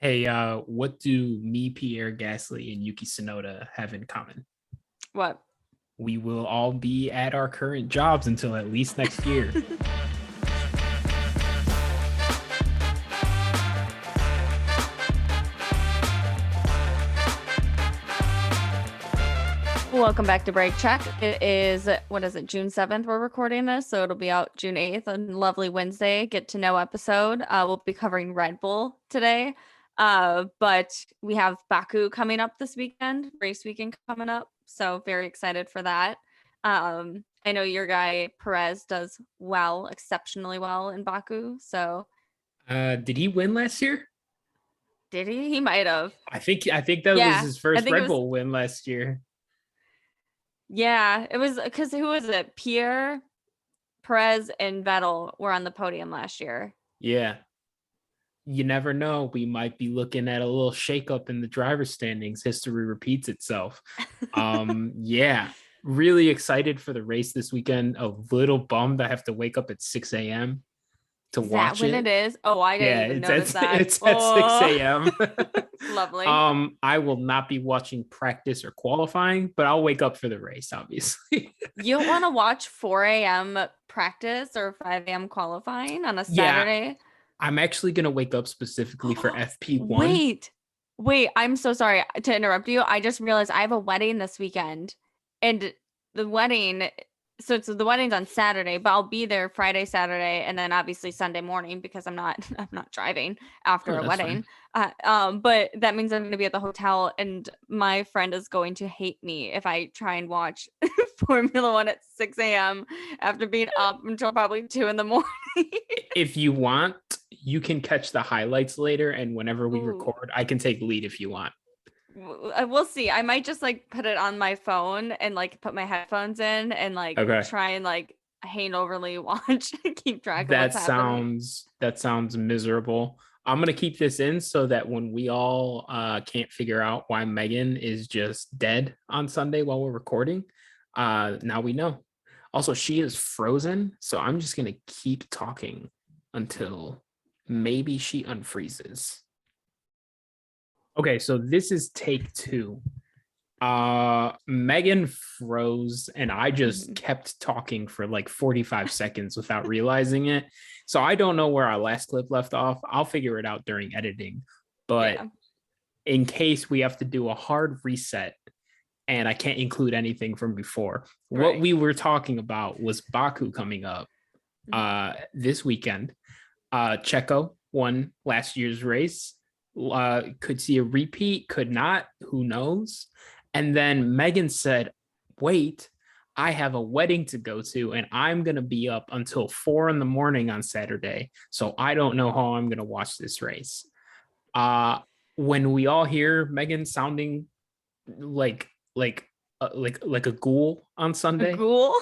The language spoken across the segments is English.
Hey, what do me, Pierre Gasly, and Yuki Tsunoda have in common? What? We will all be at our current jobs until at least next year. Welcome back to Break Check. It is, what is it, June 7th we're recording this, so it'll be out June 8th, a lovely Wednesday get to know episode. We'll be covering Red Bull today. But we have Baku coming up this weekend, race weekend coming up, so very excited for that. I know your guy Perez does well, exceptionally well in Baku, so Did he win last year? did he? He might have. I think that was Yeah, his I first think it Red was. Bull win last year. Yeah, it was because who was it? Pierre, Perez, and Vettel were on the podium last year. Yeah, you never know. We might be looking at a little shakeup in the driver's standings. History repeats itself. Yeah, really excited for the race this weekend. A little bummed I have to wake up at 6 a.m. to Is that watch when it it. is? Oh, I didn't Yeah, even it's notice at that. it's at 6 Oh, a.m. lovely. I will not be watching practice or qualifying, but I'll wake up for the race, obviously. You don't want to watch 4 a.m. practice or 5 a.m. qualifying on a Yeah, Saturday? I'm actually gonna wake up specifically for FP1. Wait, wait, I'm so sorry to interrupt you. I just realized I have a wedding this weekend, and the wedding, so the wedding's on Saturday, but I'll be there Friday, Saturday, and then obviously Sunday morning because I'm not I'm not driving after Oh, a that's fine. wedding. But that means I'm gonna be at the hotel, and my friend is going to hate me if I try and watch Formula One at 6 a.m. after being up until probably 2 in the morning. If you want, you can catch the highlights later, and whenever we Ooh. record, I can take lead if you want. We'll see. I might just like put it on my phone and like put my headphones in and like Okay. try and like hang overly watch keep track of what's That happening. sounds miserable. I'm gonna keep this in so that when we all can't figure out why Megan is just dead on Sunday while we're recording, now we know. Also, she is frozen, so I'm just gonna keep talking until maybe she unfreezes. Okay, so this is take two. Megan froze and I just Mhm. kept talking for like 45 seconds without realizing it. So I don't know where our last clip left off. I'll figure it out during editing. But Yeah, in case we have to do a hard reset and I can't include anything from before, what right. we were talking about was Baku coming up Mhm. this weekend. Checo won last year's race. Could see a repeat, could not, who knows? And then Megan said, wait, I have a wedding to go to and I'm going to be up until 4 in the morning on Saturday. So I don't know how I'm going to watch this race. Uh, when we all hear Megan sounding like, like a ghoul on A Sunday. ghoul?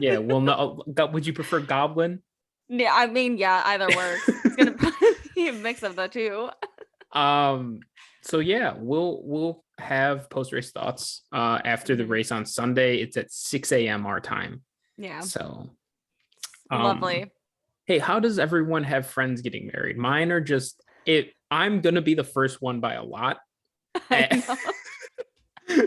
Yeah. Well, no, would you prefer goblin? Yeah, I mean, yeah, either works. It's gonna probably be a mix of the two. Um, so yeah, we'll have post race thoughts after the Mhm. race on Sunday. It's at 6 a.m. our time. Yeah, So lovely. hey, how does everyone have friends getting married? Mine are just it. I'm gonna be the first one by a lot. I know.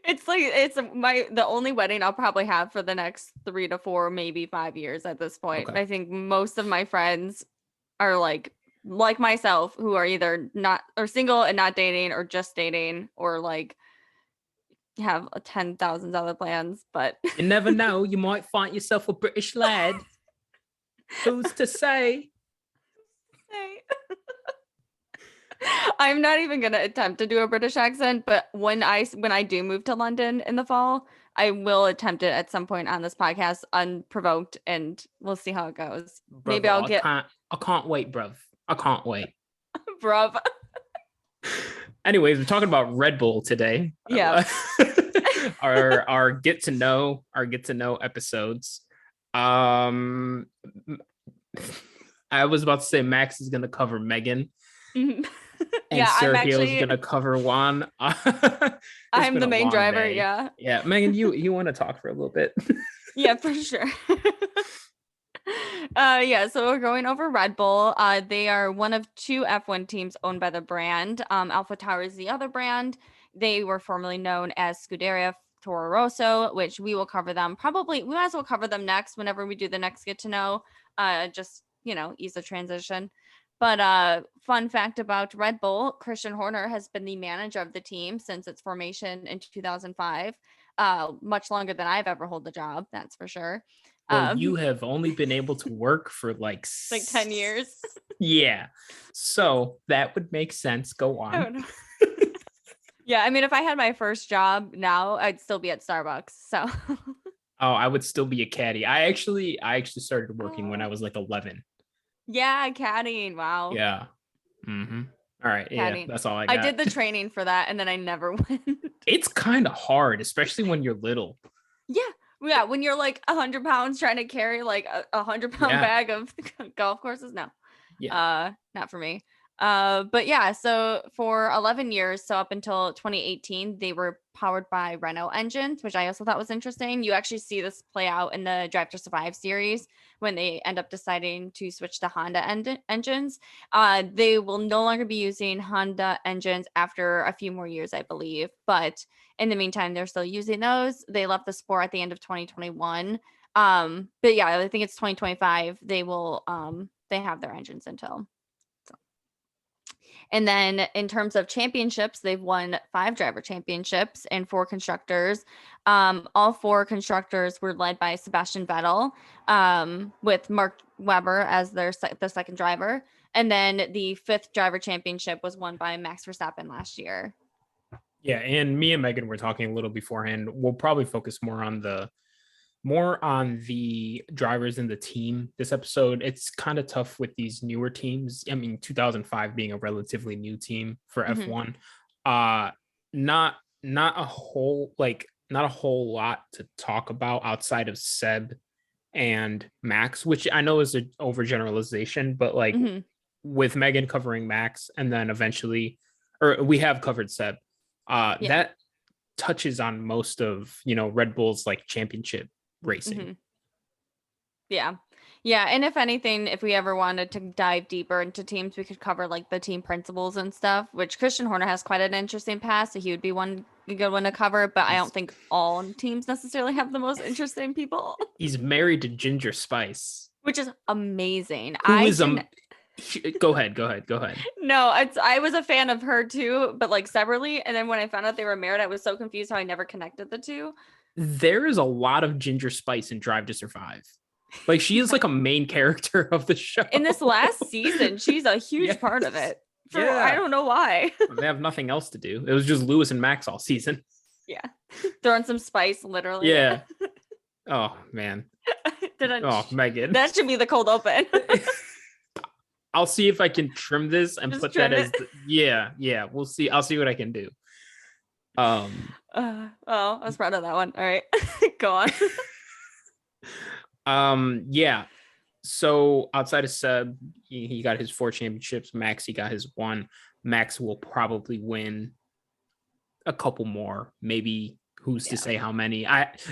It's like it's the only wedding I'll probably have for the next 3 to 4, maybe 5 years at this point. Okay. I think most of my friends are like myself who are either not or single and not dating or just dating or like have 10,000 other plans. But You never know. You might find yourself a British lad. Who's to say? I'm not even gonna attempt to do a British accent, but when I do move to London in the fall, I will attempt it at some point on this podcast unprovoked and we'll see how it goes. Maybe I'll Brother, get I can't wait, bruv. I can't wait. bruv. Anyways, we're talking about Red Bull today. Yeah. Our get to know episodes. Um, I was about to say Max is gonna cover Megan Mhm. and Yeah, Sergio is gonna cover Juan. It's I'm been the a main long driver, day. yeah. Yeah, Megan, you want to talk for a little bit? Yeah, for sure. Yeah, so we're going over Red Bull. They are one of two F1 teams owned by the brand. Alpha Tower is the other brand. They were formerly known as Scuderia Toro Rosso, which we will cover them. Probably, we might as well cover them next whenever we do the next get to know. Just, ease the transition. But fun fact about Red Bull, Christian Horner has been the manager of the team since its formation in 2005. Much longer than I've ever held the job, that's for sure. Well, you have only been able to work for like 10 years. Yeah. So that would make sense. Go I don't on. know. Yeah, I mean, if I had my first job now, I'd still be at Starbucks. So Oh, I would still be a caddy. I actually started working when I Oh. was like 11. yeah, caddying. Wow. Yeah. Mm-hmm. All right. Yeah, Caddying. that's all I I got. did the training for that and then I never went. It's kind of hard, especially when you're little. Yeah. Yeah. When you're like 100 pounds trying to carry like a 100-pound Yeah. bag of golf courses. No. Yeah. Not for me. But yeah, so for 11 years, so up until 2018, they were powered by Renault engines, which I also thought was interesting. You actually see this play out in the Drive to Survive series when they end up deciding to switch to Honda engines. They will no longer be using Honda engines after a few more years, I believe. But in the meantime, they're still using those. They left the sport at the end of 2021. But yeah, I think it's 2025. They will they have their engines until. And then in terms of championships, they've won 5 driver championships and 4 constructors. All 4 constructors were led by Sebastian Vettel, with Mark Webber as the second driver. And then the 5th driver championship was won by Max Verstappen last year. Yeah, and me and Megan were talking a little beforehand. We'll probably focus more on the drivers in the team this episode. It's kind of tough with these newer teams. I mean, 2005 being a relatively new team for F1. Not a whole lot to talk about outside of Seb and Max, which I know is an overgeneralization, but like with Megan covering Max and then eventually, or we have covered Seb, that touches on most of, Red Bull's like championship racing. Yeah. And if anything, if we ever wanted to dive deeper into teams, we could cover like the team principles and stuff, which Christian Horner has quite an interesting past, so he would be a good one to cover, but I don't think all teams necessarily have the most interesting people. He's married to Ginger Spice, which is amazing. Go ahead. No, I was a fan of her too, but like separately, and then when I found out they were married, I was so confused how I never connected the two. There is a lot of Ginger Spice in Drive to Survive. Like she is like a main character of the show. In this last season, she's a huge part of it. I don't know why. They have nothing else to do. It was just Lewis and Max all season. Yeah. Throwing some spice, literally. Yeah. Oh, man. Megan. That should be the cold open. I'll see if I can trim this and just put that as yeah. We'll see. I'll see what I can do. I was proud of that one. All right. Go on. Yeah. So outside of Seb, he got his 4 championships. Max, he got his 1. Max will probably win a couple more. Maybe who's to say how many?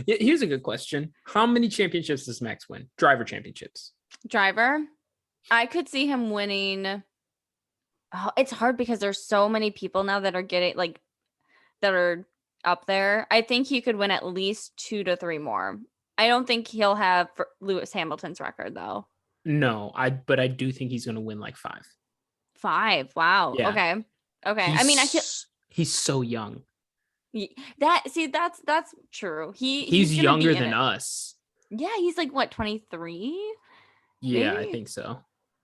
Here's a good question. How many championships does Max win? Driver championships. Driver? I could see him winning. Oh, it's hard because there's so many people now that are getting that are up there. I think he could win at least 2 to 3 more. I don't think he'll have Lewis Hamilton's record though. No, but I do think he's going to win like 5. 5. Wow. Yeah. Okay. He's so young. That's true. He's younger than us. Yeah, he's like what, 23? Yeah, maybe? I think so.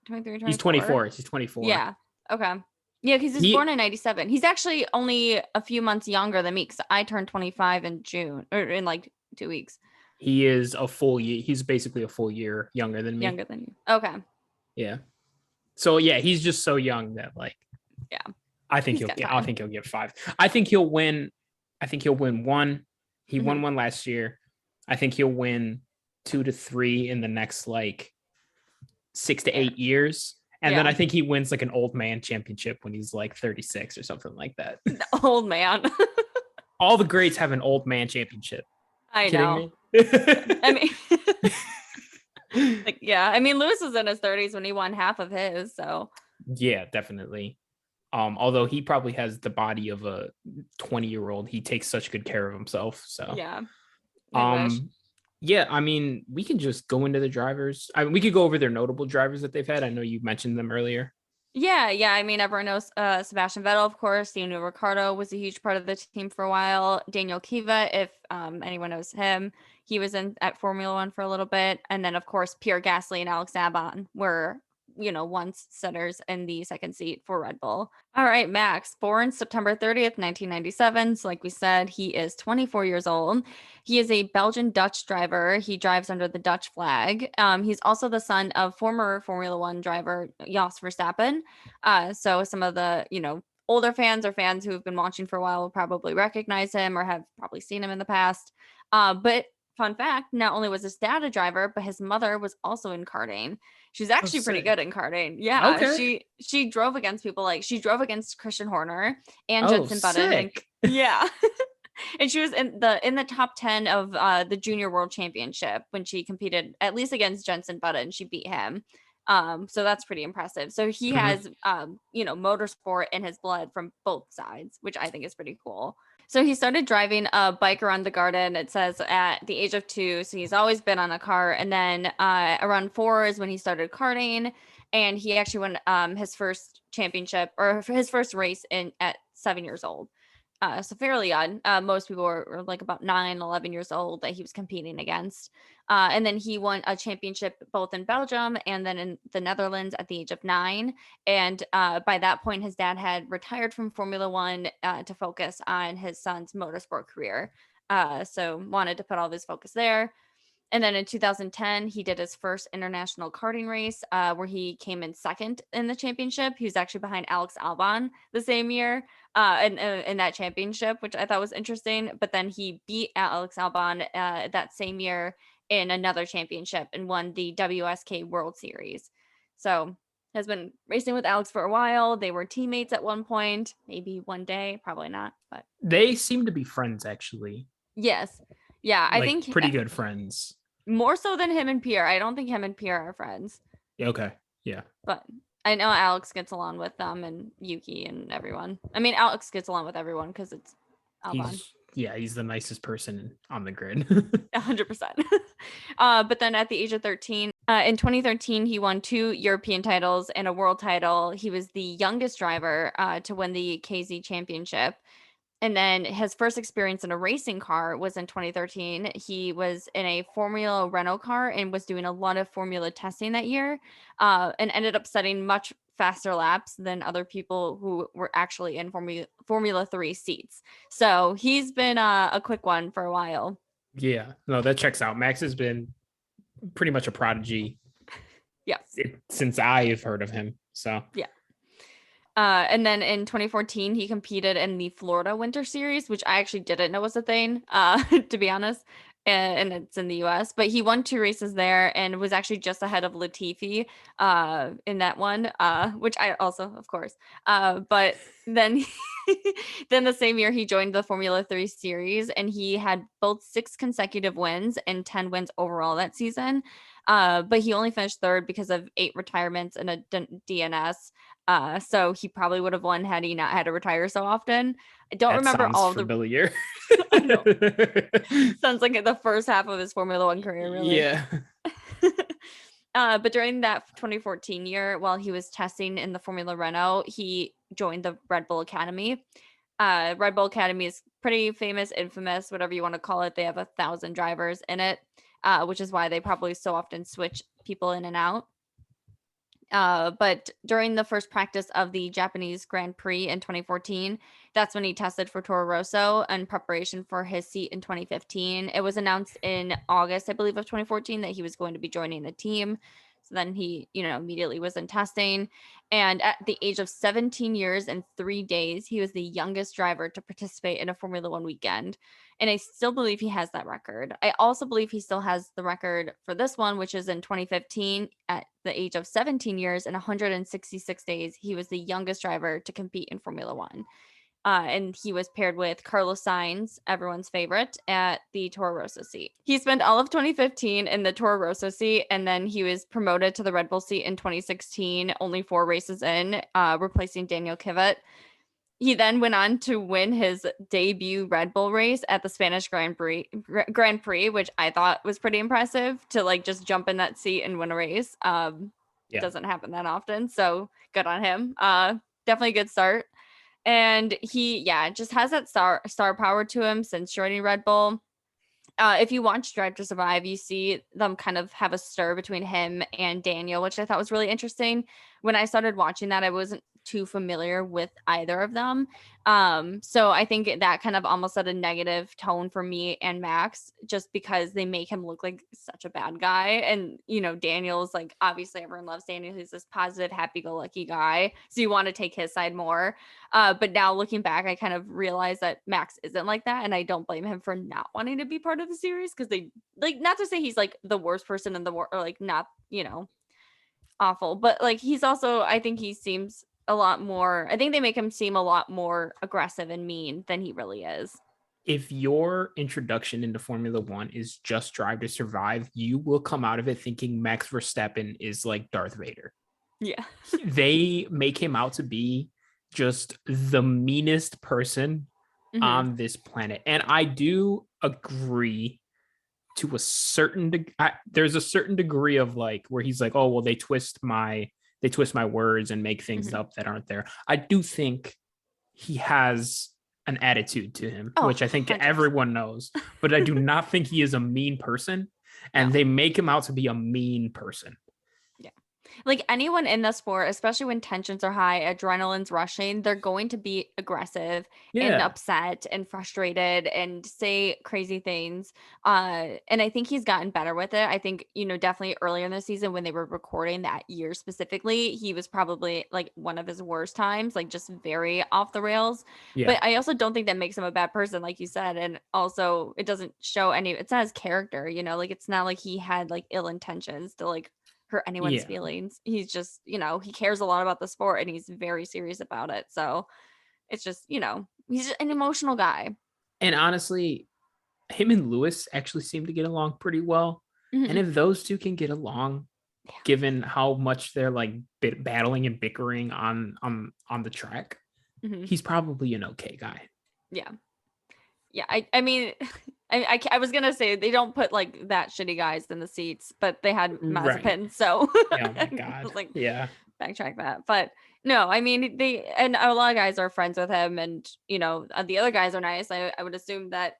23, 24? He's 24. Yeah. Okay. Yeah, because he's born in 97. He's actually only a few months younger than me because I turned 25 in June, or in like 2 weeks. He is a full year. He's basically a full year younger than me. Younger than you. Okay. Yeah. So yeah, he's just so young that like. Yeah. I think he'll get 5. I think he'll win 1. He won 1 last year. I think he'll win 2 to 3 in the next like 6 to 8 years. And then I think he wins like an old man championship when he's like 36 or something like that. The old man. All the greats have an old man championship. I know. Me? I mean, Like, yeah, I mean, Lewis was in his 30s when he won half of his, so Yeah, definitely. Although he probably has the body of a 20-year-old, he takes such good care of himself. So, yeah, I wish. um, yeah, I mean, we can just go into the drivers. I mean, we could go over their notable drivers that they've had. I know you mentioned them earlier. Yeah. I mean, everyone knows Sebastian Vettel, of course. Daniel Ricciardo was a huge part of the team for a while. Daniel Kiva, if anyone knows him, he was in at Formula One for a little bit. And then, of course, Pierre Gasly and Alex Albon were, once sitters in the second seat for Red Bull. All right, Max, born September 30th, 1997. So, like we said, he is 24 years old. He is a Belgian Dutch driver. He drives under the Dutch flag. He's also the son of former Formula One driver Jos Verstappen. So some of the, older fans or fans who have been watching for a while will probably recognize him or have probably seen him in the past. But fun fact, not only was his dad a driver, but his mother was also in karting. She's Oh, actually pretty sick. good in karting. Yeah, Okay. she drove against people, like she drove against Christian Horner and Oh, Jenson Button when sick. yeah. And she was in the top 10 of the junior world championship when she competed at least against Jenson Button. She beat him. So that's pretty impressive. So he Mhm. has motorsport in his blood from both sides, which I think is pretty cool. So he started driving a bike around the garden, it says, at the age of 2. So he's always been on a car. And then around 4 is when he started karting. And he actually won his first championship or his first race in at 7 years old. So fairly young. Most people were like about 9, 11 years old that he was competing against. And then he won a championship both in Belgium and then in the Netherlands at the age of 9. And by that point, his dad had retired from Formula One to focus on his son's motorsport career. So wanted to put all of his focus there. And then in 2010, he did his first international karting race where he came in second in the championship. He was actually behind Alex Albon the same year in that championship, which I thought was interesting. But then he beat Alex Albon that same year in another championship and won the WSK World Series. So has been racing with Alex for a while. They were teammates at one point, maybe one day, probably not, but They seem to be friends, actually. yes. Yeah, I Like, think pretty good friends. more so than him and Pierre. I don't think him and Pierre are friends, Yeah, okay. Yeah. but I know Alex gets along with them and Yuki and everyone. I mean, Alex gets along with everyone because it's Albon. He's the nicest person on the grid. 100%. But then at the age of 13, in 2013, he won 2 European titles and a world title. He was the youngest driver to win the KZ championship. And then his first experience in a racing car was in 2013. He was in a Formula Renault car and was doing a lot of Formula testing that year and ended up setting much faster laps than other people who were actually in Formula 3 seats. So he's been a quick one for a while. Yeah. No, that checks out. Max has been pretty much a prodigy Yes. since I've heard of him. So, Yeah. And then in 2014, he competed in the Florida Winter Series, which I actually didn't know was a thing, to be honest. And it's in the US, but he won 2 races there and was actually just ahead of Latifi in that one, which I also, of course. But then, then the same year he joined the Formula 3 series and he had both 6 consecutive wins and 10 wins overall that season. But he only finished third because of 8 retirements and a DNS. So he probably would have won had he not had to retire so often. I don't that remember sounds all the familiar. I know. Sounds like the first half of his Formula One career, really. Yeah. But during that 2014 year, while he was testing in the Formula Renault, he joined the Red Bull Academy. Red Bull Academy is pretty famous, infamous, whatever you want to call it. They have 1,000 drivers in it, which is why they probably so often switch people in and out. But during the first practice of the Japanese Grand Prix in 2014, that's when he tested for Toro Rosso in preparation for his seat in 2015. It was announced in August, I believe, of 2014 that he was going to be joining the team. So then he, immediately was in testing. And at the age of 17 years and 3 days, he was the youngest driver to participate in a Formula One weekend. And I still believe he has that record. I also believe he still has the record for this one, which is in 2015 at the age of 17 years and 166 days. He was the youngest driver to compete in Formula One. And he was paired with Carlos Sainz, everyone's favorite, at the Toro Rosso seat. He spent all of 2015 in the Toro Rosso seat, and then he was promoted to the Red Bull seat in 2016, only 4 races in, replacing Daniel Kvyat. He then went on to win his debut Red Bull race at the Spanish Grand Prix, which I thought was pretty impressive to like just jump in that seat and win a race. Yeah. Doesn't happen that often, so good on him. Definitely a good start. And he, just has that star power to him since joining Red Bull. If you watch Drive to Survive, you see them kind of have a stir between him and Daniel, which I thought was really interesting. When I started watching that, I wasn't too familiar with either of them. So I think that kind of almost set a negative tone for me and Max, just because they make him look like such a bad guy. And, Daniel's like, obviously everyone loves Daniel. He's this positive, happy-go-lucky guy. So you want to take his side more. But now looking back, I kind of realized that Max isn't like that. And I don't blame him for not wanting to be part of the series, because they like, not to say he's like the worst person in the world, or like not, awful, but like he's also, I think he seems a lot more, I think they make him seem a lot more aggressive and mean than he really is. If your introduction into Formula One is just Drive to Survive, you will come out of it thinking Max Verstappen is like Darth Vader. Yeah. They make him out to be just the meanest person on this planet. And I do agree to a certain there's a certain degree of like where he's like, oh well, they twist my words and make things up that aren't there. I do think he has an attitude to him, which I think 100%. Everyone knows, but I do not think he is a mean person, and they make him out to be a mean person. Like anyone in the sport, especially when tensions are high, adrenaline's rushing, they're going to be aggressive and upset and frustrated and say crazy things. And I think he's gotten better with it. I think, definitely earlier in the season when they were recording that year specifically, he was probably like one of his worst times, like just very off the rails. Yeah. But I also don't think that makes him a bad person, like you said. And also it doesn't show it's not his character, like it's not like he had like ill intentions to like hurt anyone's feelings. He's just, he cares a lot about the sport and he's very serious about it. So it's just, he's just an emotional guy. And honestly, him and Lewis actually seem to get along pretty well. And if those two can get along, given how much they're like battling and bickering on the track, he's probably an okay guy. Yeah. I mean, I was gonna say they don't put like that shitty guys in the seats, but they had Mazepin, right. So oh my god, like backtrack that. But no, I mean and a lot of guys are friends with him, and the other guys are nice. I would assume that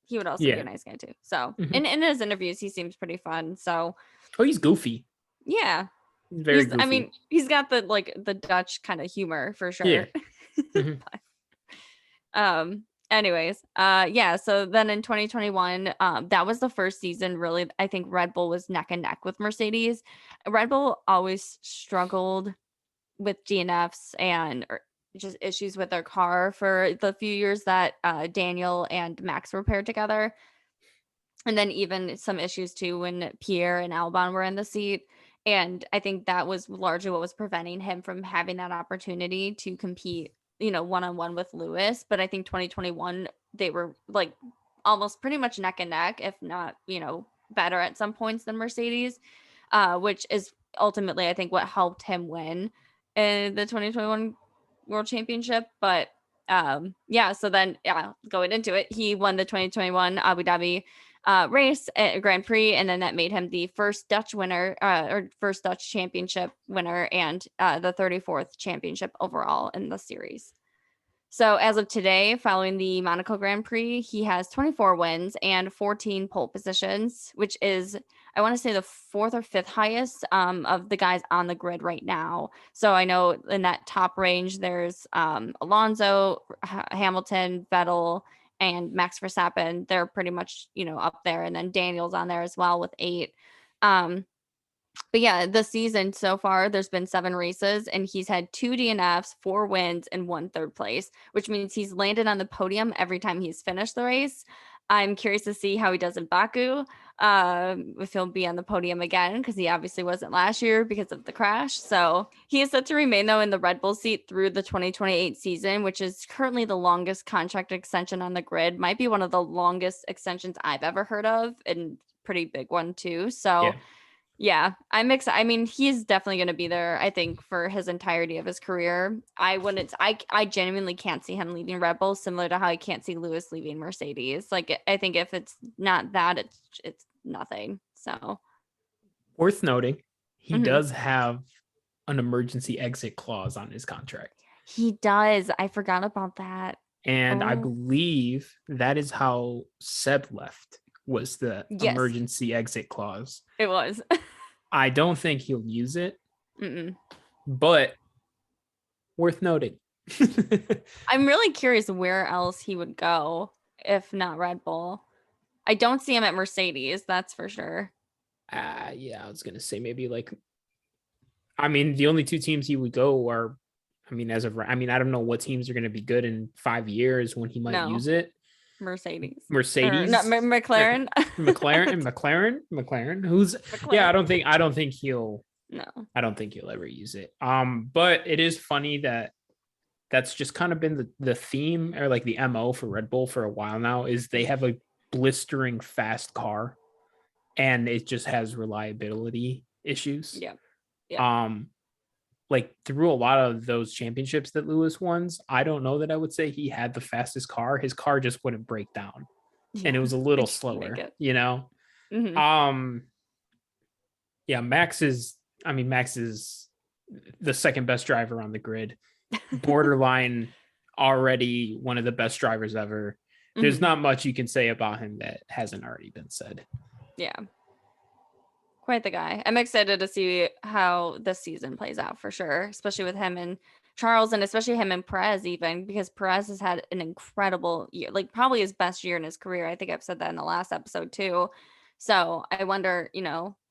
he would also be a nice guy too. So in his interviews, he seems pretty fun. So he's goofy. Yeah, very goofy. I mean, he's got the Dutch kind of humor for sure. Yeah. But, anyways, so then in 2021, that was the first season really I think Red Bull was neck and neck with Mercedes. Red Bull always struggled with DNFs and just issues with their car for the few years that Daniel and Max were paired together, and then even some issues too when Pierre and Albon were in the seat. And I think that was largely what was preventing him from having that opportunity to compete one-on-one with Lewis. But I think 2021 they were like almost pretty much neck and neck, if not better at some points than Mercedes, which is ultimately I think what helped him win in the 2021 World Championship. But so then going into it, he won the 2021 Abu Dhabi race at Grand Prix, and then that made him the first Dutch winner or first Dutch championship winner, and the 34th championship overall in the series. So as of today, following the Monaco Grand Prix, he has 24 wins and 14 pole positions, which is, I want to say, the 4th or 5th highest of the guys on the grid right now. So I know in that top range, there's Alonso, Hamilton, Vettel, and Max Verstappen. They're pretty much, up there. And then Daniel's on there as well with 8. But yeah, the season so far, there's been 7 races and he's had 2 DNFs, 4 wins, and 1 third place, which means he's landed on the podium every time he's finished the race. I'm curious to see how he does in Baku. if he'll be on the podium again, because he obviously wasn't last year because of the crash. So he is set to remain, though, in the Red Bull seat through the 2028 season, which is currently the longest contract extension on the grid. Might be one of the longest extensions I've ever heard of, and pretty big one too. So Yeah. yeah, I'm excited. I mean, he's definitely going to be there, I think, for his entirety of his career. I wouldn't, I genuinely can't see him leaving Red Bull, similar to how I can't see Lewis leaving Mercedes. Like, I think if it's not that, it's nothing. So, Worth noting, he mhm. does have an emergency exit clause on his contract. He does. I forgot about that. And I Oh, believe that is how Seb left, was the yes, emergency exit clause. it was. I don't think he'll use it, Mm-mm. but worth noting. I'm really curious where else he would go if not Red Bull. I don't see him at Mercedes, that's for sure. Yeah, I was gonna say maybe like, I mean, the only two teams he would go are, I mean, I don't know what teams are gonna be good in 5 years when he might No, use it. Mercedes. Or not Mercedes, McLaren. McLaren, who's, yeah, McLaren. I don't think he'll No. ever use it. But it is funny that that's just kind of been the theme, or like the MO for Red Bull for a while now, is they have a blistering fast car and it just has reliability issues. Yeah. Yeah. Like through a lot of those championships that Lewis wins, I don't know that I would say he had the fastest car. His car just wouldn't break down, and it was a They little just make slower, it. you know. Mhm. Yeah, Max is, I mean, Max is the second best driver on the grid, borderline already one of the best drivers ever. There's Mhm. not much you can say about him that hasn't already been said. Yeah. Quite the guy. I'm excited to see how this season plays out for sure, especially with him and Charles, and especially him and Perez, even because Perez has had an incredible year, like probably his best year in his career. I think I've said that in the last episode too. So I wonder,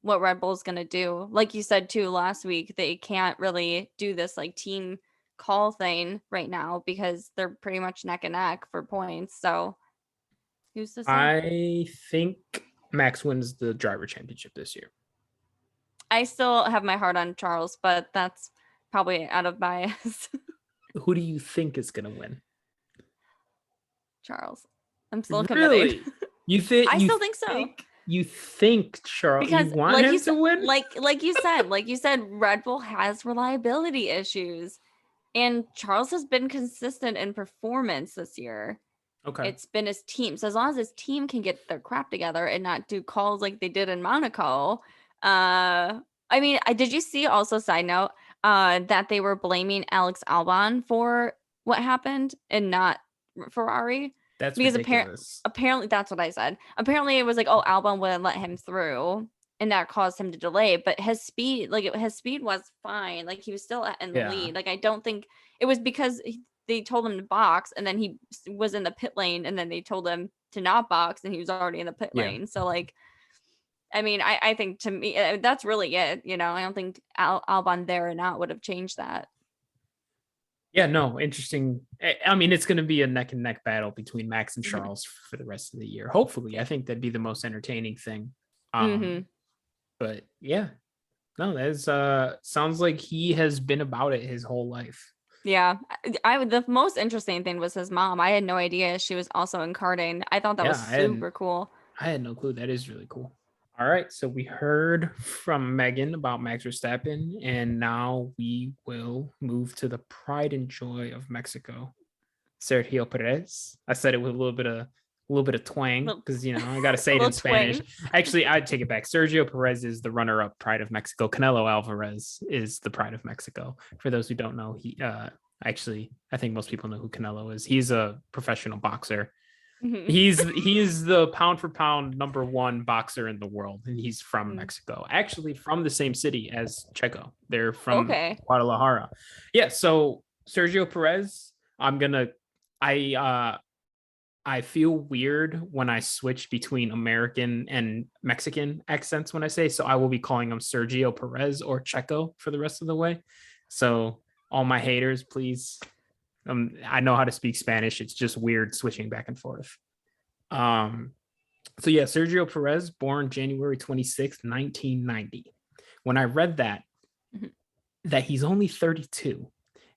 what Red Bull's going to do. Like you said too last week, they can't really do this like team call thing right now because they're pretty much neck and neck for points. So who's to say? I think Max wins the driver championship this year. I still have my heart on Charles, but that's probably out of bias. Who do you think is going to win? Charles. I'm still committing. Really? You think I still think so. You think Charles, you Because want him to win? like you said, Red Bull has reliability issues. And Charles has been consistent in performance this year. Okay. It's been his team. So as long as his team can get their crap together and not do calls like they did in Monaco. I mean, did you see also, side note, that they were blaming Alex Albon for what happened and not Ferrari? That's Because ridiculous. apparently that's what I said. Apparently it was like, oh, Albon wouldn't let him through, and that caused him to delay. But his speed, his speed was fine. Like he was still in the Yeah. lead. Like I don't think it was because they told him to box, and then he was in the pit lane, and then they told him to not box, and he was already in the pit Yeah. lane. So like, I mean, I think to me that's really it. I don't think Albon there and out would have changed that. Yeah, no, interesting. I mean, it's going to be a neck and neck battle between Max and Mhm. Charles for the rest of the year. Hopefully, I think that'd be the most entertaining thing. Mhm. But yeah, no, that's sounds like he has been about it his whole life. Yeah, the most interesting thing was his mom. I had no idea she was also in karting. I thought that was super cool. I had no clue. That is really cool. All right, so we heard from Megan about Max Verstappen, and now we will move to the pride and joy of Mexico, Sergio Perez. I said it with a little bit of twang because I got to say it in Spanish. Actually, I'd take it back. Sergio Perez is the runner-up pride of Mexico. Canelo Alvarez is the pride of Mexico. For those who don't know, he actually, I think most people know who Canelo is. He's a professional boxer. Mhm. He's the pound for pound #1 boxer in the world, and he's from Mexico, actually from the same city as Checo. They're from Guadalajara. Yeah, so Sergio Perez, I feel weird when I switch between American and Mexican accents when I say, so I will be calling him Sergio Perez or Checo for the rest of the way. So all my haters, please. I know how to speak Spanish. It's just weird switching back and forth. So yeah, Sergio Perez, born January 26th, 1990. When I read Mhm. that he's only 32,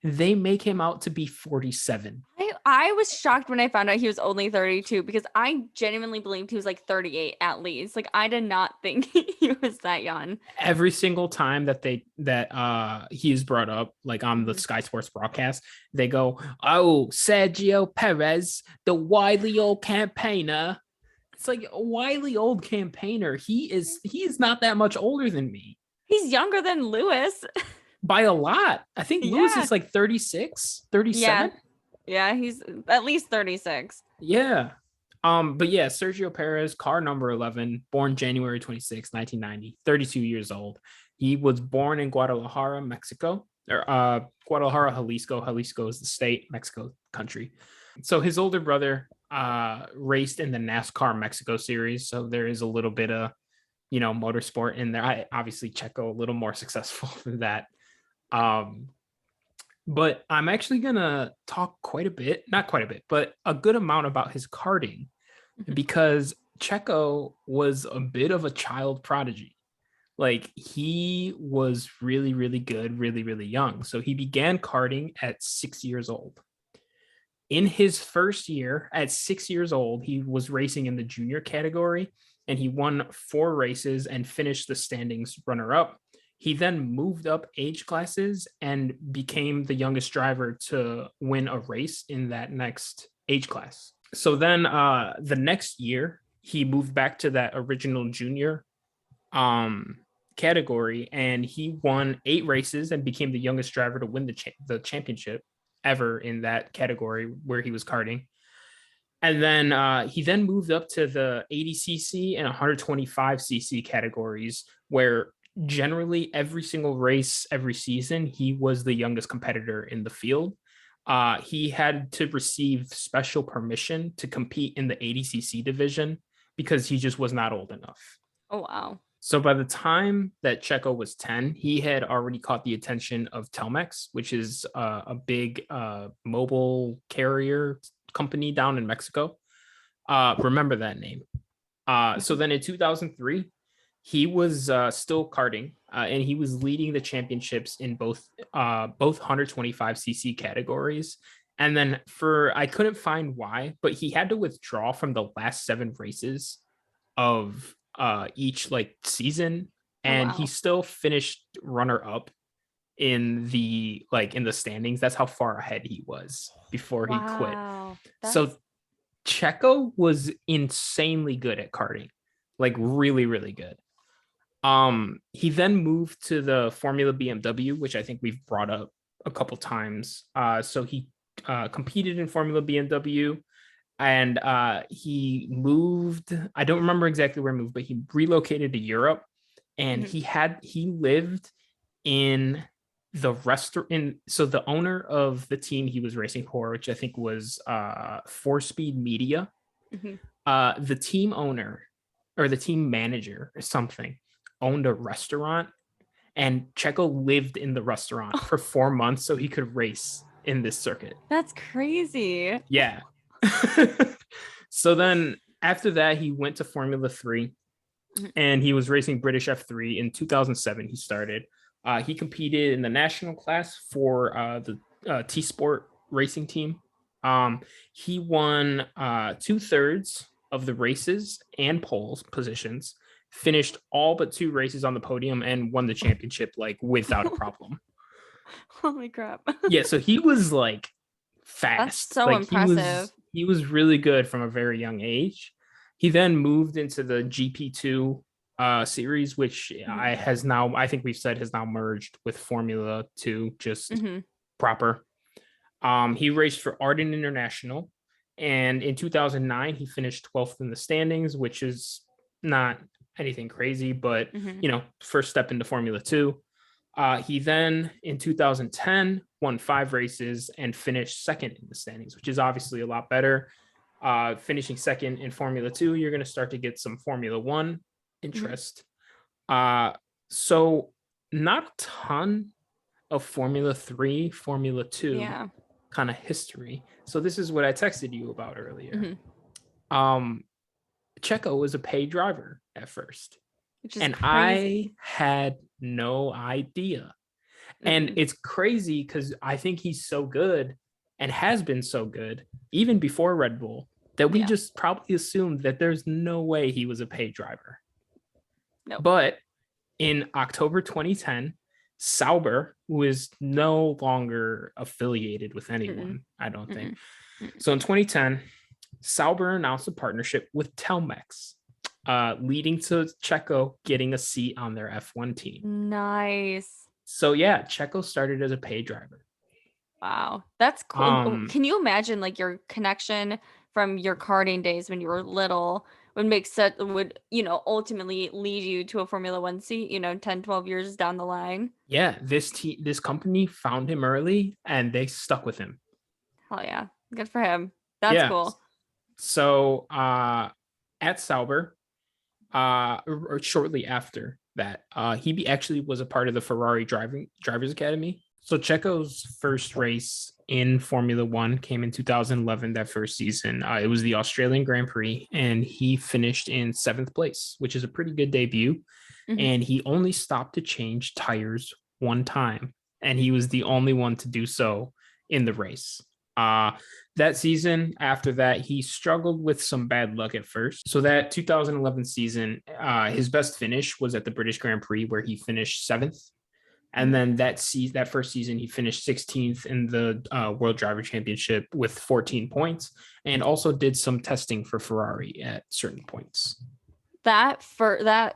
they make him out to be 47. I was shocked when I found out he was only 32 because I genuinely believed he was like 38 at least. Like I did not think he was that young. Every single time that he is brought up, like on the Mhm. Sky Sports broadcast, they go, "Oh, Sergio Perez, the wily old campaigner." It's like a wily old campaigner. He is not that much older than me He's younger than Lewis. by a lot. I think Lewis Yeah. is like 36, Yeah. 37. Yeah, he's at least 36. Yeah. But yeah, Sergio Perez, car number 11, born January 26, 1990, 32 years old. He was born in Guadalajara, Mexico, or Guadalajara, Jalisco. Jalisco is the state, Mexico country. So his older brother raced in the NASCAR Mexico series. So there is a little bit of, motorsport in there. I obviously Checo a little more successful than that. Um, but I'm actually gonna talk quite a bit, not quite a bit, but a good amount about his karting Mhm. because Checo was a bit of a child prodigy. Like he was really, really good, really, really young. So he began karting at 6 years old. In his first year, at 6 years old, he was racing in the junior category and he won 4 races and finished the standings runner up. He then moved up age classes and became the youngest driver to win a race in that next age class. So then the next year, he moved back to that original junior um, category and he won 8 races and became the youngest driver to win the championship ever in that category where he was karting. And then he then moved up to the 80cc and 125cc categories, where generally every single race, every season, he was the youngest competitor in the field. He had to receive special permission to compete in the 80cc division because he just was not old enough. Oh wow. So by the time that Checo was 10, he had already caught the attention of Telmex, which is a big mobile carrier company down in Mexico. Remember that name. So Mhm. then in 2003, he was still karting and he was leading the championships in both 125cc categories. And then I couldn't find why, but he had to withdraw from the last 7 races of each like season, Oh and he wow. still finished runner up in the standings. That's how far ahead he was before he quit. Wow. So That's Checo was insanely good at karting, like really, really good. He then moved to the Formula BMW, which I think we've brought up a couple times. So he competed in Formula BMW and he moved. I don't remember exactly where he moved, but he relocated to Europe, and mhm. he lived in the restaurant. So the owner of the team he was racing for, which I think was Four Speed Media, Mhm. the team owner or the team manager or something owned a restaurant, and Checo lived in the restaurant for 4 months so he could race in this circuit. That's crazy. Yeah. So then after that, he went to Formula 3 Mhm. and he was racing British F3 in 2007. He started. He competed in the national class for the T Sport racing team. He won 2/3 of the races and poles positions, finished all but 2 races on the podium, and won the championship like without a problem. Holy crap. Yeah, so he was like That's fast. so Like he impressive. was he was really good from a very young age. He then moved into the GP2 series, which Mhm. I think we've said has now merged with Formula 2 just Mhm. proper. He raced for Arden International, and in 2009 he finished 12th in the standings, which is not anything crazy, but Mhm. first step into Formula 2. He then, in 2010, won 5 races and finished second in the standings, which is obviously a lot better. Finishing second in Formula 2, you're going to start to get some Formula 1 Mhm. interest. Uh, so, not a ton of Formula 3, Formula 2 Yeah. kind of history. So, this is what I texted you about earlier. Mhm. Um, Checo was a paid driver at first, which is and crazy. I had no idea. And Mm-mm. it's crazy because I think he's so good and has been so good even before Red Bull that we Yeah. just probably assumed that there's no way he was a paid driver. Nope. But in October 2010, Sauber was no longer affiliated with Mm-mm. anyone, I don't think. Mm-mm. Mm-mm. So in 2010, Sauber announced a partnership with Telmex, leading to Checo getting a seat on their F1 team. Nice. So yeah, Checo started as a paid driver. Wow. That's cool. Can you imagine like your connection from your karting days when you were little would, ultimately lead you to a Formula One seat, 10, 12 years down the line? Yeah, this company found him early and they stuck with him. Hell yeah. Good for him. That's Yeah. cool. So at Sauber, or shortly after that, actually was a part of the Ferrari drivers academy. So Checo's first race in Formula One came in 2011. That first season, it was the Australian Grand Prix, and he finished in 7th place, which is a pretty good debut. Hmm. And he only stopped to change tires one time, and he was the only one to do so in the race. Uh, that season, after that, he struggled with some bad luck at first. So that 2011 season, his best finish was at the British Grand Prix, where he finished 7th. And then that first season, he finished 16th in the World Driver Championship with 14 points, and also did some testing for Ferrari at certain points. That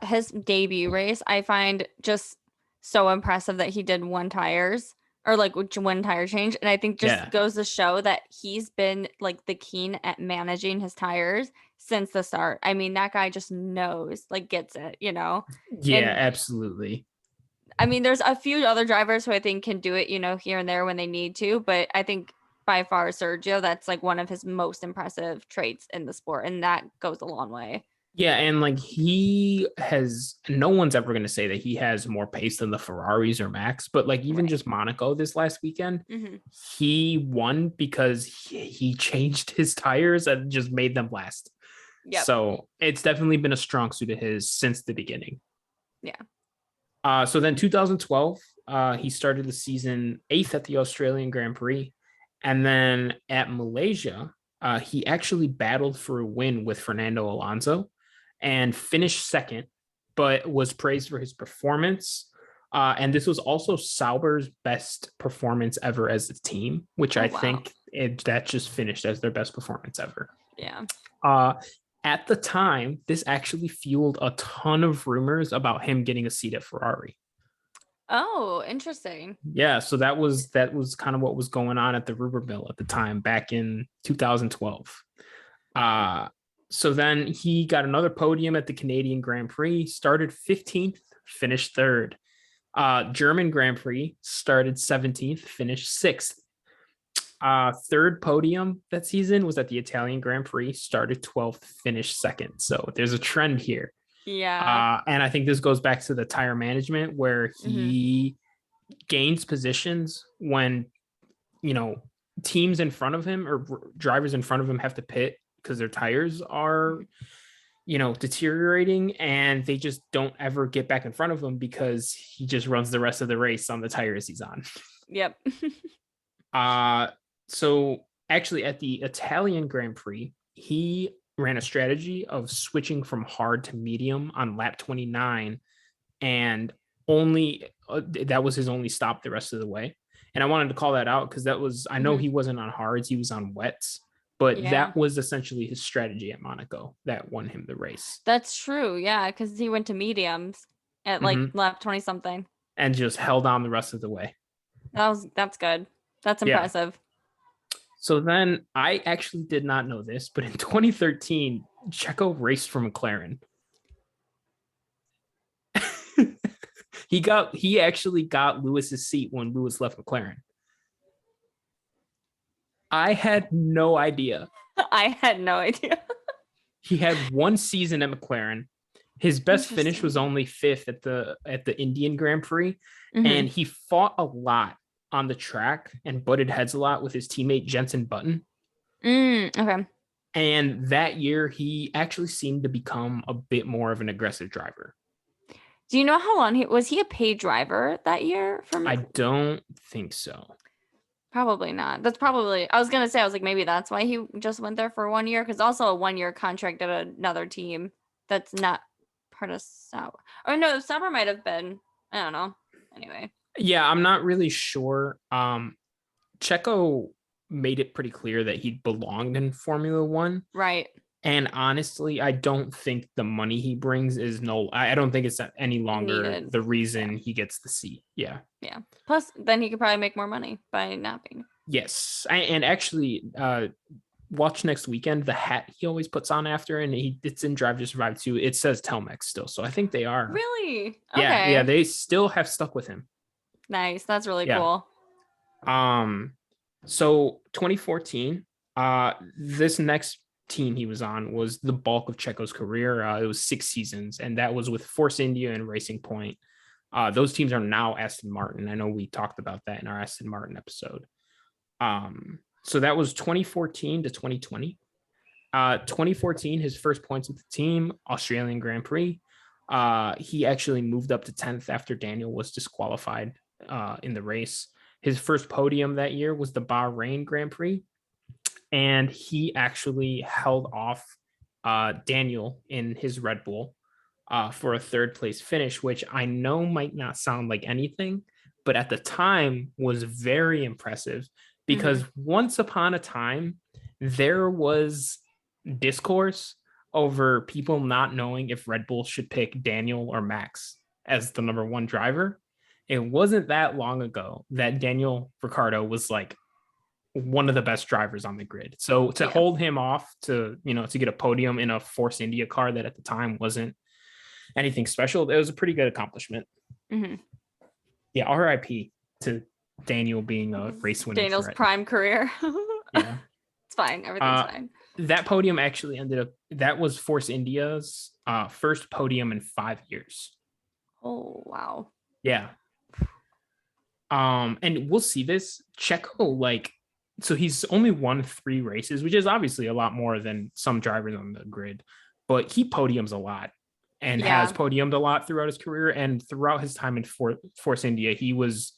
his debut race, I find just so impressive that he did one tires or like one tire change. And I think just Yeah, goes to show that he's been like the keen at managing his tires since the start. I mean, that guy just knows, like gets it. yeah, And absolutely. I mean, there's a few other drivers who I think can do it, here and there when they need to, but I think by far Sergio, that's like one of his most impressive traits in the sport, and that goes a long way. Yeah, and like he has, no one's ever going to say that he has more pace than the Ferraris or Max, but like even Right. just Monaco this last weekend, Hmm. he won because he changed his tires and just made them last. Yep. So it's definitely been a strong suit of his since the beginning. Yeah. So then 2012, he started the season 8th at the Australian Grand Prix. And then at Malaysia, he actually battled for a win with Fernando Alonso and finished second, but was praised for his performance. And this was also Sauber's best performance ever as a team, which Oh I wow. think that just finished as their best performance ever. Yeah. Uh, at the time, this actually fueled a ton of rumors about him getting a seat at Ferrari. Oh, interesting. Yeah, so that was kind of what was going on at the rumor mill at the time back in 2012. Uh so then he got another podium at the Canadian Grand Prix, started 15th, finished third. German Grand Prix started 17th, finished sixth. Third podium that season was at the Italian Grand Prix, started 12th, finished second. So there's a trend here. Yeah. And I think this goes back to the tire management where Hmm. he gains positions when, you know, teams in front of him or drivers in front of him have to pit because their tires are, deteriorating, and they just don't ever get back in front of him because he just runs the rest of the race on the tires he's on. Yep. Uh, so actually, at the Italian Grand Prix, he ran a strategy of switching from hard to medium on lap 29, and only that was his only stop the rest of the way. And I wanted to call that out because I know Hmm. he wasn't on hards, he was on wets, but Yeah. that was essentially his strategy at Monaco that won him the race. That's true. Yeah, because he went to mediums at like Hmm. lap 20 something. And just held on the rest of the way. That's good. That's Yeah. impressive. So then I actually did not know this, but in 2013, Checo raced for McLaren. He actually got Lewis's seat when Lewis left McLaren. I had no idea. I had no idea. He had one season at McLaren. His best finish was Interesting. only fifth at the Indian Grand Prix, Hmm. and he fought a lot on the track and butted heads a lot with his teammate Jenson Button. Okay. And that year, he actually seemed to become a bit more of an aggressive driver. Do you know how long was he a paid driver that year for I McLaren? don't think so. Probably not. That's probably, I was gonna say, I was like, maybe that's why he just went there for 1 year, because also a 1 year contract at another team that's not part of Sauber. Or no, Sauber might have been. I don't know. Anyway. Yeah, I'm not really sure. Checo made it pretty clear that he belonged in Formula One. Right. And honestly, I don't think the money he brings is I don't think it's any longer Needed. the reason he gets the seat. Yeah. Yeah. Plus, then he could probably make more money by not being. Yes. And actually, watch next weekend. The hat he always puts on after, and it's in Drive to Survive too. It says Telmex still. So I think they are. Really? Yeah. Okay. Yeah. They still have stuck with him. Nice. That's really Yeah. cool. So 2014, this next team he was on was the bulk of Checo's career. It was 6 seasons, and that was with Force India and Racing Point. Those teams are now Aston Martin. I know we talked about that in our Aston Martin episode. So that was 2014 to 2020. 2014, his first points with the team, Australian Grand Prix. He actually moved up to 10th after Daniel was disqualified in the race. His first podium that year was the Bahrain Grand Prix, and he actually held off Daniel in his Red Bull for a 3rd place finish, which I know might not sound like anything, but at the time was very impressive, because once upon a time, there was discourse over people not knowing if Red Bull should pick Daniel or Max as the number 1 driver. It wasn't that long ago that Daniel Ricciardo was like one of the best drivers on the grid. So to hold him off to get a podium in a Force India car that at the time wasn't anything special, it was a pretty good accomplishment. Yeah, RIP to Daniel being a race winning. Daniel's prime career. Yeah. It's fine. Everything's fine. That podium actually that was Force India's first podium in 5 years. Oh, wow. Yeah. And we'll see this. Checo, so he's only won 3 races, which is obviously a lot more than some drivers on the grid, but he podiums a lot and has podiumed a lot throughout his career. And throughout his time in Force India, he was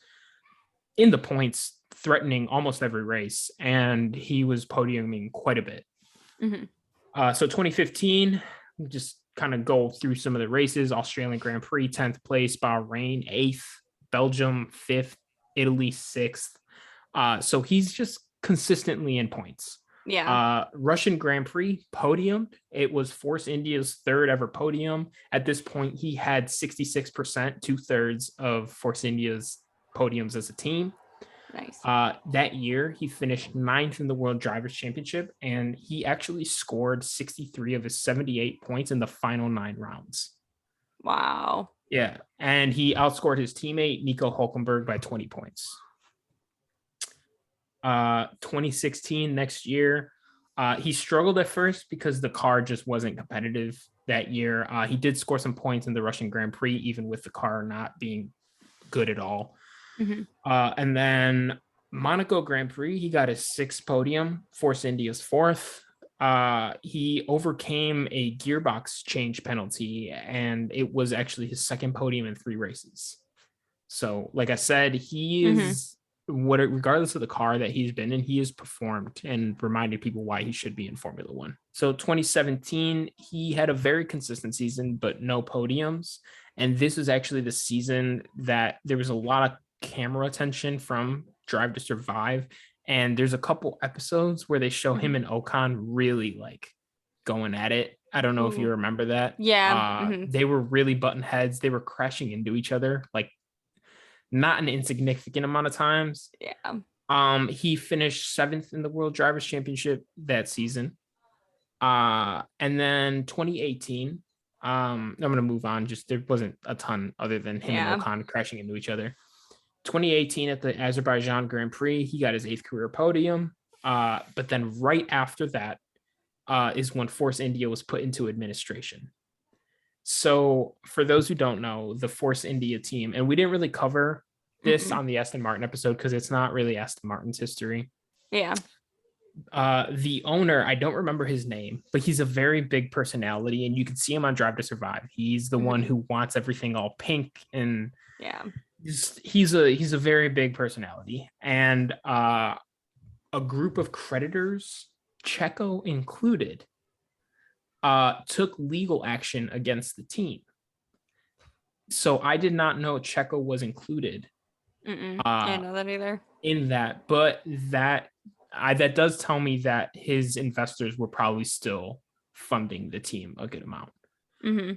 in the points, threatening almost every race, and he was podiuming quite a bit. So 2015, we'll just kind of go through some of the races. Australian Grand Prix, 10th place, Bahrain, 8th, Belgium, 5th, Italy, 6th. So he's just consistently in points. Yeah. Russian Grand Prix, podiumed. It was Force India's 3rd ever podium. At this point, he had 66%, 2/3 of Force India's podiums as a team. Nice. That year, he finished 9th in the World Drivers' Championship, and he actually scored 63 of his 78 points in the final 9 rounds. Wow. Yeah, and he outscored his teammate Nico Hulkenberg by 20 points. 2016, next year, he struggled at first because the car just wasn't competitive that year. He did score some points in the Russian Grand Prix, even with the car not being good at all. And then Monaco Grand Prix, he got his 6th podium, Force India's 4th. He overcame a gearbox change penalty, and it was actually his 2nd podium in 3 races. So, like I said, he is regardless of the car that he's been in, he has performed and reminded people why he should be in Formula One. So 2017, he had a very consistent season, but no podiums. And this was actually the season that there was a lot of camera attention from Drive to Survive. And there's a couple episodes where they show him and Ocon really going at it. I don't know if you remember that. Yeah. They were really button heads. They were crashing into each other, not an insignificant amount of times. Yeah. He finished 7th in the World Drivers' Championship that season. And then 2018, I'm going to move on. Just there wasn't a ton other than him and Ocon crashing into each other. 2018 at the Azerbaijan Grand Prix, he got his 8th career podium. But then right after that is when Force India was put into administration. So for those who don't know, the Force India team, and we didn't really cover this on the Aston Martin episode because it's not really Aston Martin's history. Yeah. The owner, I don't remember his name, but he's a very big personality, and you can see him on Drive to Survive. He's the one Mhm. who wants everything all pink, and Yeah. he's a very big personality. And a group of creditors, Checo included, took legal action against the team. So I did not know Checo was included I uh, didn't know that either. in that, but that does tell me that his investors were probably still funding the team a good amount. Hmm.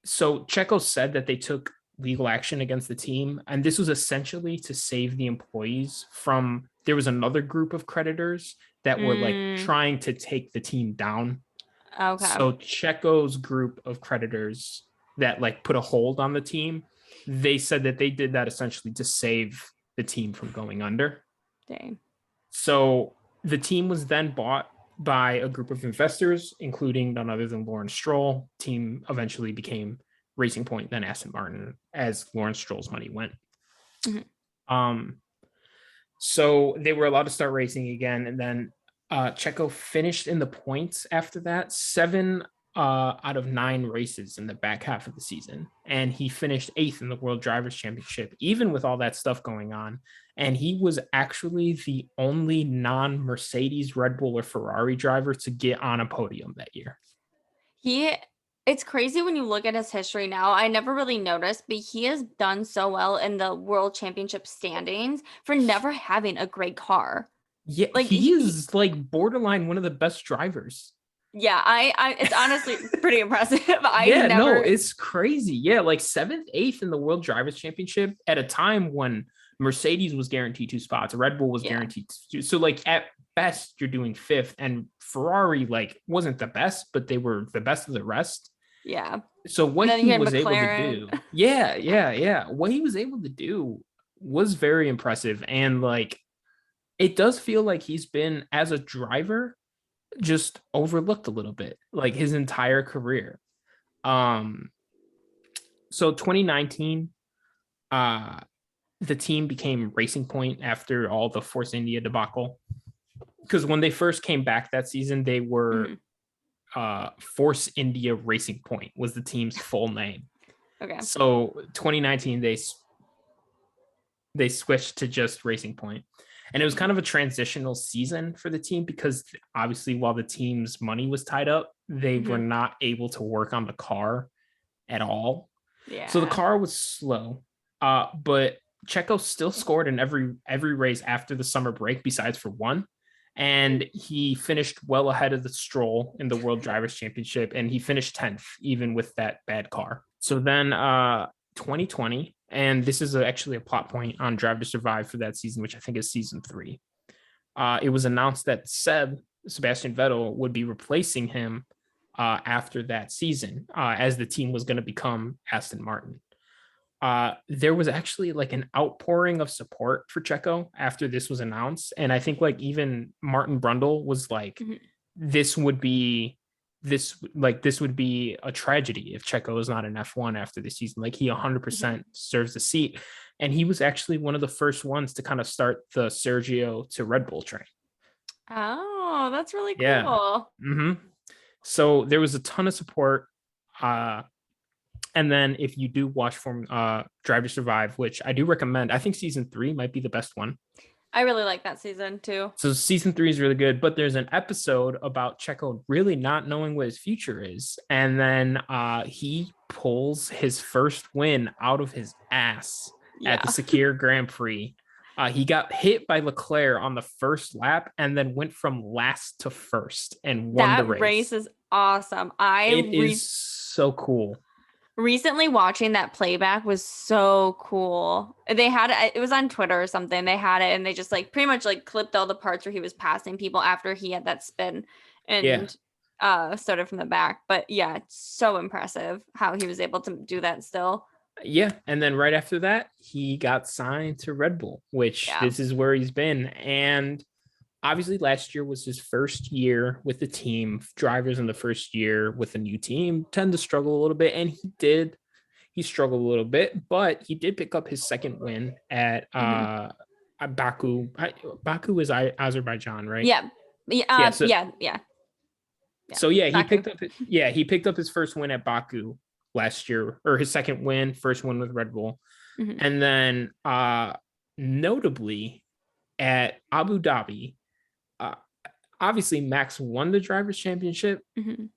So Checo said that they took legal action against the team, and this was essentially to save the employees from. There was another group of creditors that were like Mm, trying to take the team down. okay. So Checo's group of creditors that like put a hold on the team, they said that they did that essentially to save the team from going under. Dang. So the team was then bought by a group of investors, including none other than Lawrence Stroll. Team eventually became Racing Point, then Aston Martin, as Lawrence Stroll's money went. Mhm. Um, so they were allowed to start racing again, and then Checo finished in the points after that, 7 out of 9 races in the back half of the season, and he finished 8th in the World Drivers' Championship, even with all that stuff going on. And he was actually the only non-Mercedes, Red Bull, or Ferrari driver to get on a podium that year. He it's crazy when you look at his history now. I never really noticed, but he has done so well in the world championship standings for never having a great car. Yeah, Like he is like borderline one of the best drivers. yeah, I it's honestly pretty impressive. I Yeah, no, never it's crazy. Yeah, like 7th, 8th in the World Drivers' Championship at a time when Mercedes was guaranteed 2 spots, Red Bull was yeah. guaranteed 2. So, like, at best, you're doing 5th, and Ferrari, like, wasn't the best, but they were the best of the rest. Yeah. So, And what then he you had was able to McLaren. do, yeah. What he was able to do was very impressive. And, like, it does feel like he's been, as a driver, just overlooked a little bit, like his entire career. Um, so 2019, uh, the team became Racing Point after all the Force India debacle. Because when they first came back that season, they were Mhm. Force India Racing Point was the team's full name. Okay. So 2019, they switched to just Racing Point. And it was kind of a transitional season for the team because obviously, while the team's money was tied up, they were Mhm. not able to work on the car at all. So the Yeah. car was slow, but Checo still scored in every race after the summer break, besides for one. And he finished well ahead of the Stroll in the World Drivers' Championship, and he finished 10th even with that bad car. So then 2020, and this is actually a plot point on Drive to Survive for that season, which I think is season 3. It was announced that Sebastian Vettel would be replacing him after that season, as the team was going to become Aston Martin. There was actually like an outpouring of support for Checo after this was announced, and I think like even Martin Brundle was like, Mhm. "This would be this would be a tragedy if Checo is not an F1 after the season. Like he Mhm. 100% serves the seat." And he was actually one of the first ones to kind of start the Sergio to Red Bull train. Oh, that's really Yeah. cool. So there was a ton of support. Uh, and then if you do watch from Drive to Survive, which I do recommend, I think season 3 might be the best one. I really like that season too. So season 3 is really good, but there's an episode about Checo really not knowing what his future is, and then he pulls his first win out of his ass at the Yeah. Sakir Grand Prix. He got hit by Leclerc on the first lap and then went from last to first and won the That race. race is awesome. I It is so cool. recently watching that playback was so cool. They had it was on Twitter or something. They had it and they just like pretty much like clipped all the parts where he was passing people after he had that spin Yeah. and started from the back. But yeah, it's so impressive how he was able to do that still. Yeah. And then right after that, he got signed to Red Bull, which Yeah. this is where he's been. And obviously, last year was his first year with the team. Drivers in the first year with a new team tend to struggle a little bit. And he did. He struggled a little bit, but he did pick up his second win at Mhm. Baku is Azerbaijan, right? Yeah. Yeah. Yeah. So Yeah. so yeah, Baku. he picked up his first win at Baku last year, or his second win, first win with Red Bull. Mhm. And then notably at Abu Dhabi, uh, obviously Max won the drivers championship. Mhm.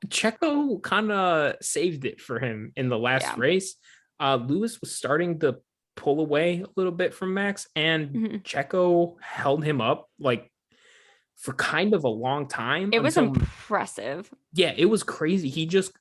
Checo kind of saved it for him in the last Yeah. race. Lewis was starting to pull away a little bit from Max, and Mhm. Checo held him up like for kind of a long time It was until impressive. yeah, it was crazy. He just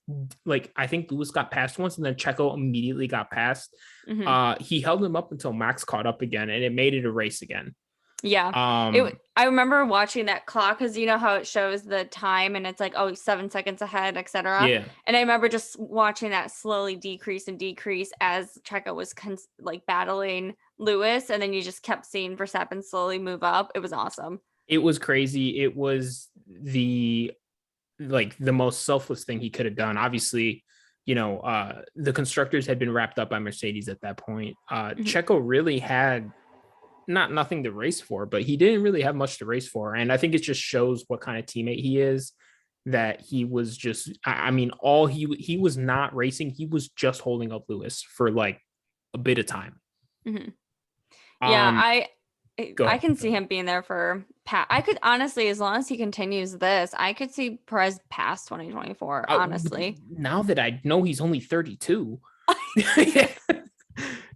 like I think Lewis got passed once and then Checo immediately got passed. Mhm. He held him up until Max caught up again and it made it a race again. Yeah. I remember watching that clock because you know how it shows the time and it's like, oh, 7 seconds ahead, etc. Yeah. And I remember just watching that slowly decrease and decrease as Checo was like battling Lewis, and then you just kept seeing Verstappen slowly move up. It was awesome. It was crazy. It was the most selfless thing he could have done. Obviously, the constructors had been wrapped up by Mercedes at that point. Mhm. Checo really had nothing to race for, but he didn't really have much to race for. And I think it just shows what kind of teammate he is, that he was just, I mean, all he was not racing. He was just holding up Lewis for like a bit of time. Mhm. Yeah, Go I ahead. can see him being there for Pat. I could honestly, as long as he continues this, I could see Perez past 2024. Honestly, Now that I know he's only 32,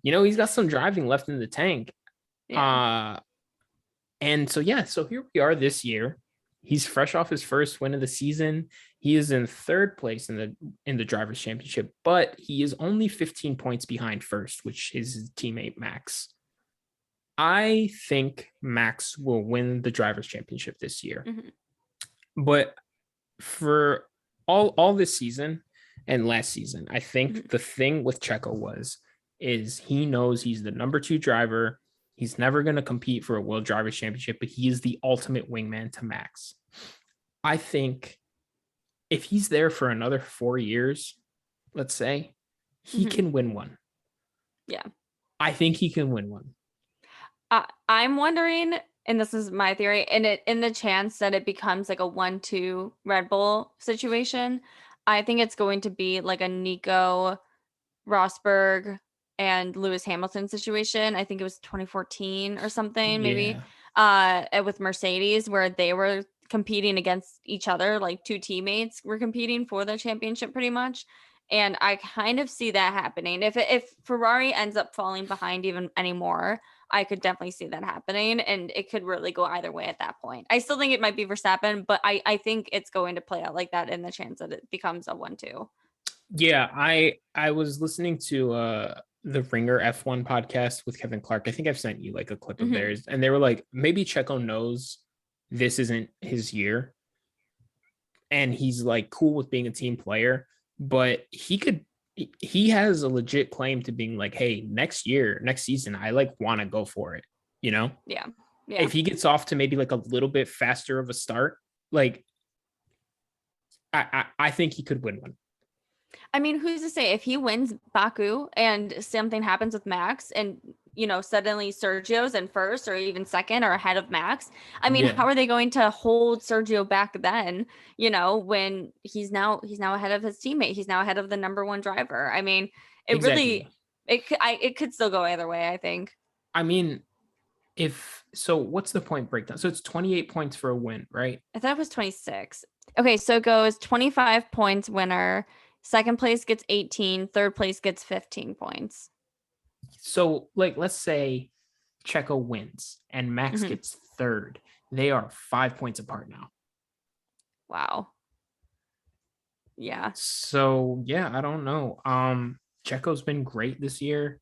he's got some driving left in the tank. yeah. And so yeah, so here we are this year. He's fresh off his first win of the season. He is in third place in the drivers' championship, but he is only 15 points behind first, which is his teammate Max. I think Max will win the drivers' championship this year. Mhm. But for all this season and last season, I think the thing with Checo is he knows he's the number 2 driver. He's never going to compete for a World Drivers' Championship, but he is the ultimate wingman to Max. I think if he's there for another 4 years, let's say, he can win one. Yeah. I think he can win one. I'm wondering, and this is my theory, and in the chance that it becomes like a 1-2 Red Bull situation, I think it's going to be like a Nico Rosberg and Lewis Hamilton situation. I think it was 2014 or something, maybe, with Mercedes, where they were competing against each other, like two teammates were competing for the championship pretty much. And I kind of see that happening. If Ferrari ends up falling behind even anymore, I could definitely see that happening, and it could really go either way at that point. I still think it might be Verstappen, but I think it's going to play out like that in the chance that it becomes a 1-2. Yeah, I was listening to the Ringer F1 podcast with Kevin Clark. I think I've sent you like a clip of theirs, and they were like, maybe Checo knows this isn't his year, and he's like cool with being a team player, but he has a legit claim to being like, hey, next season, I like want to go for it, Yeah. If he gets off to maybe like a little bit faster of a start, like I think he could win one. I mean, who's to say if he wins Baku and something happens with Max and, suddenly Sergio's in first or even second or ahead of Max? I mean, how are they going to hold Sergio back then, when he's now ahead of his teammate? He's now ahead of the number 1 driver. I mean, it could still go either way, I think. I mean, what's the point breakdown? So it's 28 points for a win, right? I thought it was 26. Okay, so it goes 25 points winner. Second place gets 18. Third place gets 15 points. So, like, let's say Checo wins and Max gets third. They are 5 points apart now. Wow. Yeah. So, yeah, I don't know. Checo's been great this year.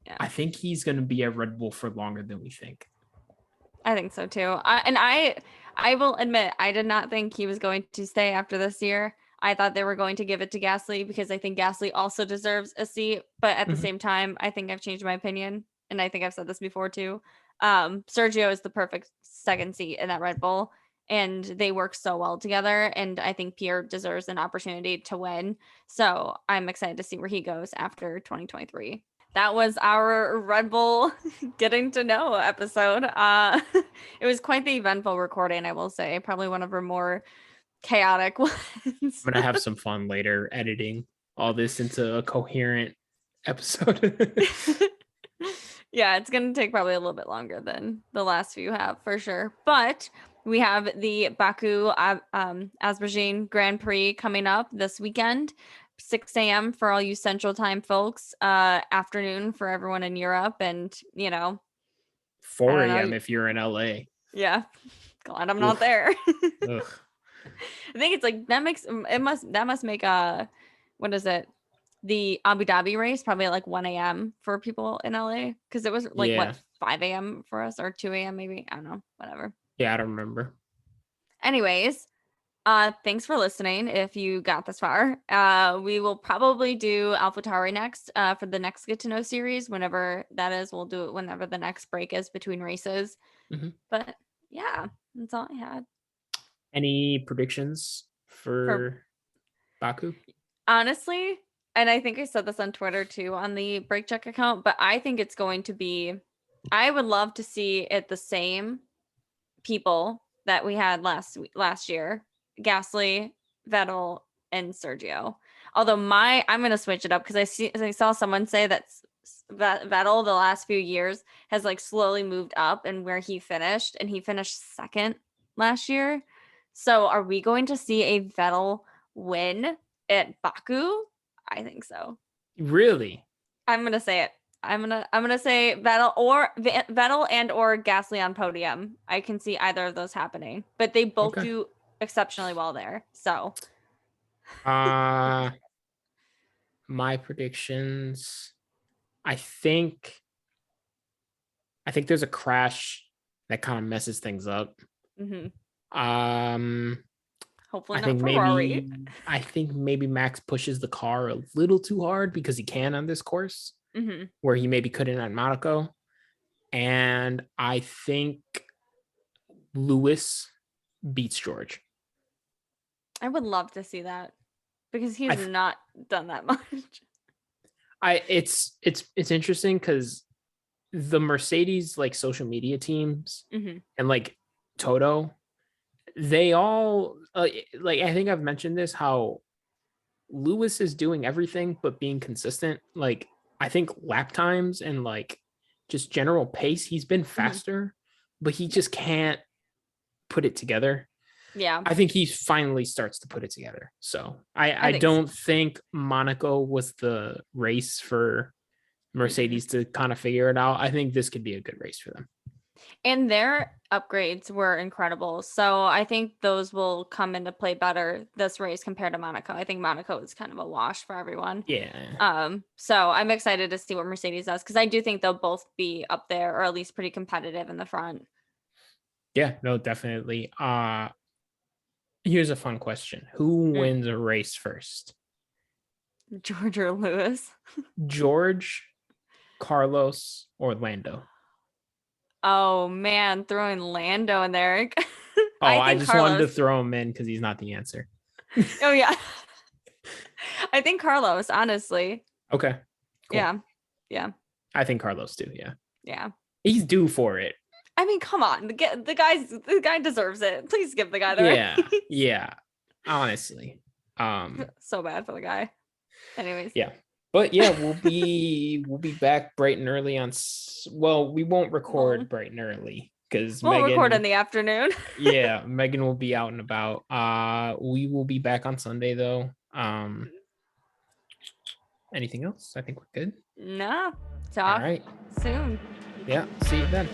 Yeah. I think he's going to be at Red Bull for longer than we think. I think so too. I will admit, I did not think he was going to stay after this year. I thought they were going to give it to Gasly because I think Gasly also deserves a seat. But at the same time, I think I've changed my opinion. And I think I've said this before too. Sergio is the perfect second seat in that Red Bull. And they work so well together. And I think Pierre deserves an opportunity to win. So I'm excited to see where he goes after 2023. that was our Red Bull getting to know episode. It was quite the eventful recording, I will say. Probably one of our more chaotic ones. I'm gonna have some fun later editing all this into a coherent episode. Yeah, it's gonna take probably a little bit longer than the last few have for sure. But we have the Baku Azerbaijan Grand Prix coming up this weekend. 6 a.m. for all you Central Time folks, afternoon for everyone in Europe, and 4 I don't a.m. know. if you're in LA. Yeah, glad I'm not Oof. there. Ugh. I think it's like that must make what is it? The Abu Dhabi race probably like 1 a.m. for people in LA because it was like Yeah. what 5 a.m. for us or 2 a.m. maybe. I don't know, whatever. Yeah, I don't remember. Anyways, thanks for listening. If you got this far, we will probably do AlphaTauri next for the next Get to Know series. Whenever that is, we'll do it whenever the next break is between races. Mhm. But yeah, that's all I had. Any predictions for Baku? Honestly, and I think I said this on Twitter too on the Break Check account, but I think it's going to be, I would love to see it the same people that we had last year, Gasly, Vettel, and Sergio. Although I'm going to switch it up because I saw someone say that Vettel the last few years has like slowly moved up and where he finished, and he finished second last year. So are we going to see a Vettel win at Baku? I think so. Really? I'm gonna say it. I'm gonna say Vettel and or Gasly on podium. I can see either of those happening, but they both Okay. do exceptionally well there. So My predictions. I think there's a crash that kind of messes things up. mhm. Hopefully I not think Ferrari. maybe Max pushes the car a little too hard because he can on this course, Mhm. where he maybe couldn't at Monaco. And I think Lewis beats George. I would love to see that because I he's th- not done that much. It's interesting because the Mercedes like social media teams Mhm. and like Toto, they all like, I think I've mentioned this, how Lewis is doing everything but being consistent. Like, I think lap times and like just general pace, he's been faster, but he just can't put it together. Yeah. I think he finally starts to put it together. So I think don't think Monaco was the race for Mercedes to kind of figure it out. I think this could be a good race for them. And their upgrades were incredible. So I think those will come into play better this race compared to Monaco. I think Monaco is kind of a wash for everyone. Yeah. So I'm excited to see what Mercedes does because I do think they'll both be up there or at least pretty competitive in the front. Yeah, no, definitely. Here's a fun question. Who wins a race first? George or Lewis? George, Carlos, or Lando? Oh man, throwing Lando in there. Oh, I think just Carlos. wanted to throw him in because he's not the answer. Oh yeah. I think Carlos, honestly. Okay. Cool. Yeah. I think Carlos too. Yeah. Yeah. He's due for it. I mean, come on. The guy deserves it. Please give the guy the Yeah. right. Yeah. Honestly. So bad for the guy. Anyways. Yeah. But yeah, we'll be back bright and early on. Well, we won't record bright and early because we'll record in the afternoon. Yeah, Megan will be out and about. We will be back on Sunday though. Anything else? I think we're good. No. All Talk right. soon. Yeah. See you then.